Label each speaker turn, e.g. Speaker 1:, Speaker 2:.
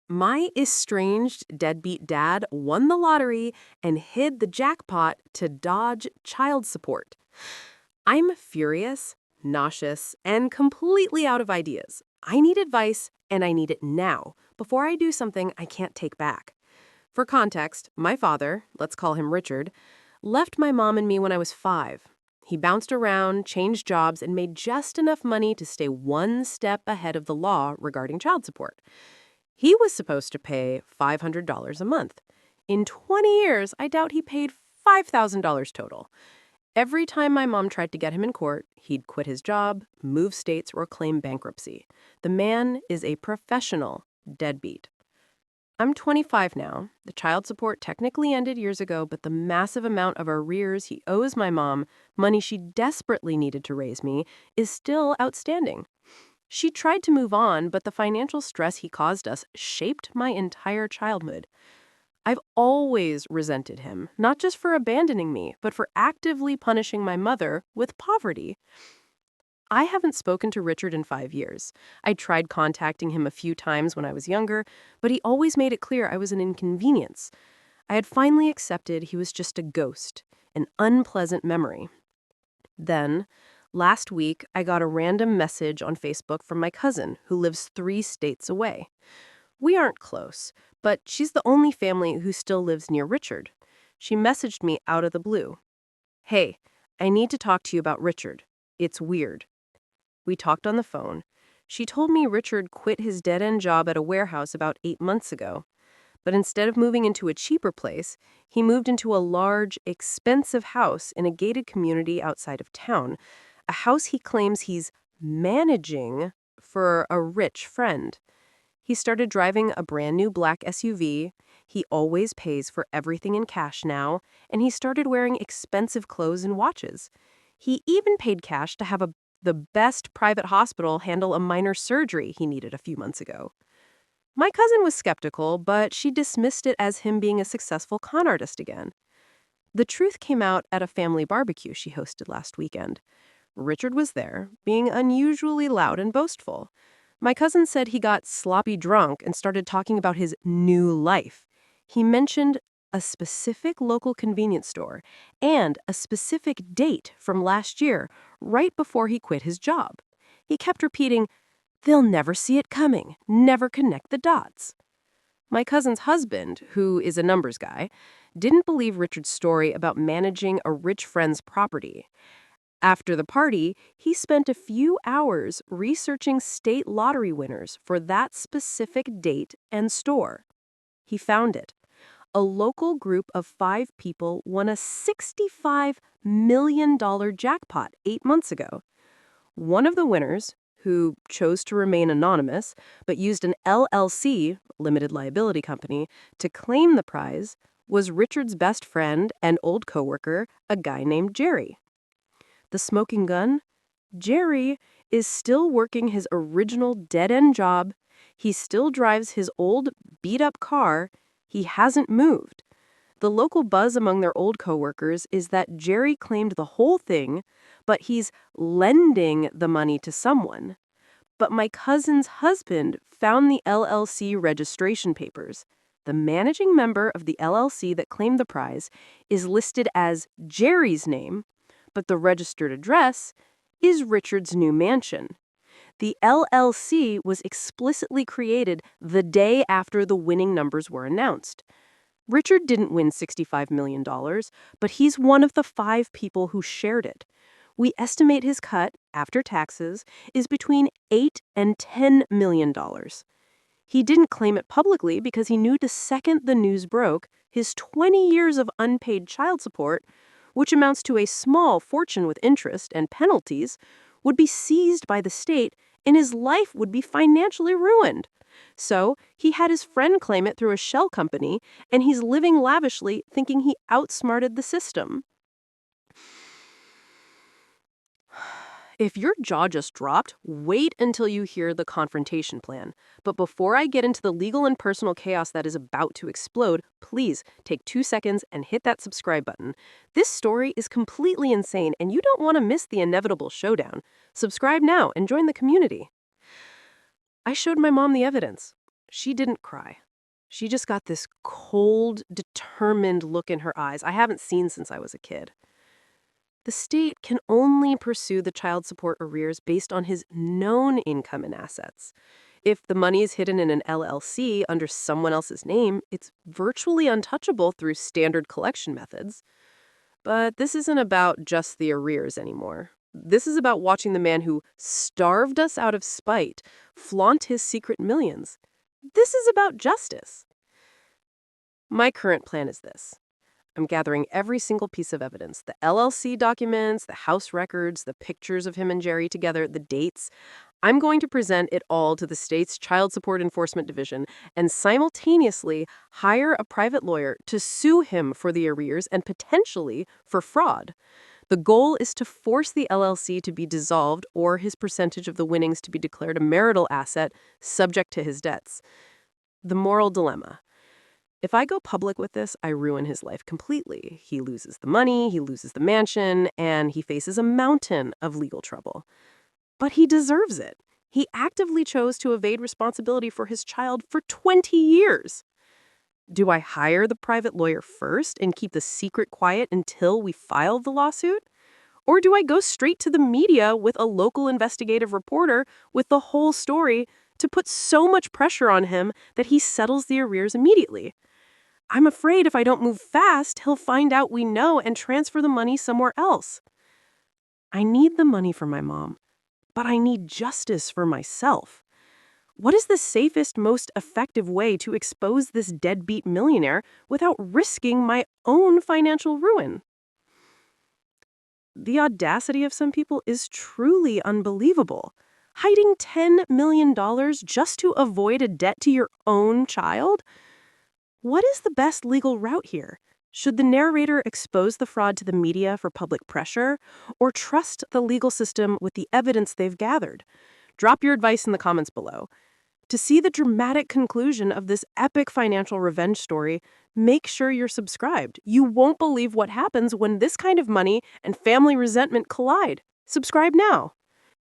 Speaker 1: My estranged deadbeat dad won the lottery and hid the jackpot to dodge child support. I'm furious, nauseous, and completely out of ideas. I need advice, and I need it now, before I do something I can't take back. For context, my father, let's call him Richard, left my mom and me when I was 5. He bounced around, changed jobs, and made just enough money to stay one step ahead of the law regarding child support. He was supposed to pay $500 a month. In 20 years, I doubt he paid $5,000 total. Every time my mom tried to get him in court, he'd quit his job, move states, or claim bankruptcy. The man is a professional deadbeat. I'm 25 now. The child support technically ended years ago, but the massive amount of arrears he owes my mom, money she desperately needed to raise me, is still outstanding. She tried to move on, but the financial stress he caused us shaped my entire childhood. I've always resented him, not just for abandoning me, but for actively punishing my mother with poverty. I haven't spoken to Richard in 5 years. I tried contacting him a few times when I was younger, but he always made it clear I was an inconvenience. I had finally accepted he was just a ghost, an unpleasant memory. Then, last week, I got a random message on Facebook from my cousin, who lives 3 states away. We aren't close, but she's the only family who still lives near Richard. She messaged me out of the blue. "Hey, I need to talk to you about Richard. It's weird." We talked on the phone. She told me Richard quit his dead-end job at a warehouse about 8 months ago. But instead of moving into a cheaper place, he moved into a large, expensive house in a gated community outside of town, a house he claims he's managing for a rich friend. He started driving a brand new black SUV. He always pays for everything in cash now, and he started wearing expensive clothes and watches. He even paid cash to have the best private hospital handle a minor surgery he needed a few months ago. My cousin was skeptical, but she dismissed it as him being a successful con artist again. The truth came out at a family barbecue she hosted last weekend. Richard was there, being unusually loud and boastful. My cousin said he got sloppy drunk and started talking about his new life. He mentioned a specific local convenience store and a specific date from last year, right before he quit his job. He kept repeating, "They'll never see it coming, never connect the dots." My cousin's husband, who is a numbers guy, didn't believe Richard's story about managing a rich friend's property. After the party, he spent a few hours researching state lottery winners for that specific date and store. He found it. A local group of 5 people won a $65 million jackpot 8 months ago. One of the winners, who chose to remain anonymous but used an LLC, limited liability company, to claim the prize, was Richard's best friend and old coworker, a guy named Jerry. The smoking gun? Jerry is still working his original dead-end job. He still drives his old, beat-up car. He hasn't moved. The local buzz among their old coworkers is that Jerry claimed the whole thing, but he's lending the money to someone. But my cousin's husband found the LLC registration papers. The managing member of the LLC that claimed the prize is listed as Jerry's name, but the registered address is Richard's new mansion. The LLC was explicitly created the day after the winning numbers were announced. Richard didn't win $65 million, but he's one of the 5 people who shared it. We estimate his cut, after taxes, is between $8 and $10 million. He didn't claim it publicly because he knew the second the news broke, his 20 years of unpaid child support, which amounts to a small fortune with interest and penalties, would be seized by the state and his life would be financially ruined. So he had his friend claim it through a shell company, and he's living lavishly thinking he outsmarted the system. If your jaw just dropped, wait until you hear the confrontation plan. But before I get into the legal and personal chaos that is about to explode, please take 2 seconds and hit that subscribe button. This story is completely insane, and you don't want to miss the inevitable showdown. Subscribe now and join the community. I showed my mom the evidence. She didn't cry. She just got this cold, determined look in her eyes I haven't seen since I was a kid. The state can only pursue the child support arrears based on his known income and assets. If the money is hidden in an LLC under someone else's name, it's virtually untouchable through standard collection methods. But this isn't about just the arrears anymore. This is about watching the man who starved us out of spite flaunt his secret millions. This is about justice. My current plan is this. I'm gathering every single piece of evidence, the LLC documents, the house records, the pictures of him and Jerry together, the dates. I'm going to present it all to the state's Child Support Enforcement Division and simultaneously hire a private lawyer to sue him for the arrears and potentially for fraud. The goal is to force the LLC to be dissolved or his percentage of the winnings to be declared a marital asset subject to his debts. The moral dilemma. If I go public with this, I ruin his life completely. He loses the money, he loses the mansion, and he faces a mountain of legal trouble. But he deserves it. He actively chose to evade responsibility for his child for 20 years. Do I hire the private lawyer first and keep the secret quiet until we file the lawsuit? Or do I go straight to the media with a local investigative reporter with the whole story to put so much pressure on him that he settles the arrears immediately? I'm afraid if I don't move fast, he'll find out we know and transfer the money somewhere else. I need the money for my mom, but I need justice for myself. What is the safest, most effective way to expose this deadbeat millionaire without risking my own financial ruin? The audacity of some people is truly unbelievable. Hiding $10 million just to avoid a debt to your own child? What is the best legal route here? Should the narrator expose the fraud to the media for public pressure, or trust the legal system with the evidence they've gathered? Drop your advice in the comments below. To see the dramatic conclusion of this epic financial revenge story, make sure you're subscribed. You won't believe what happens when this kind of money and family resentment collide. Subscribe now.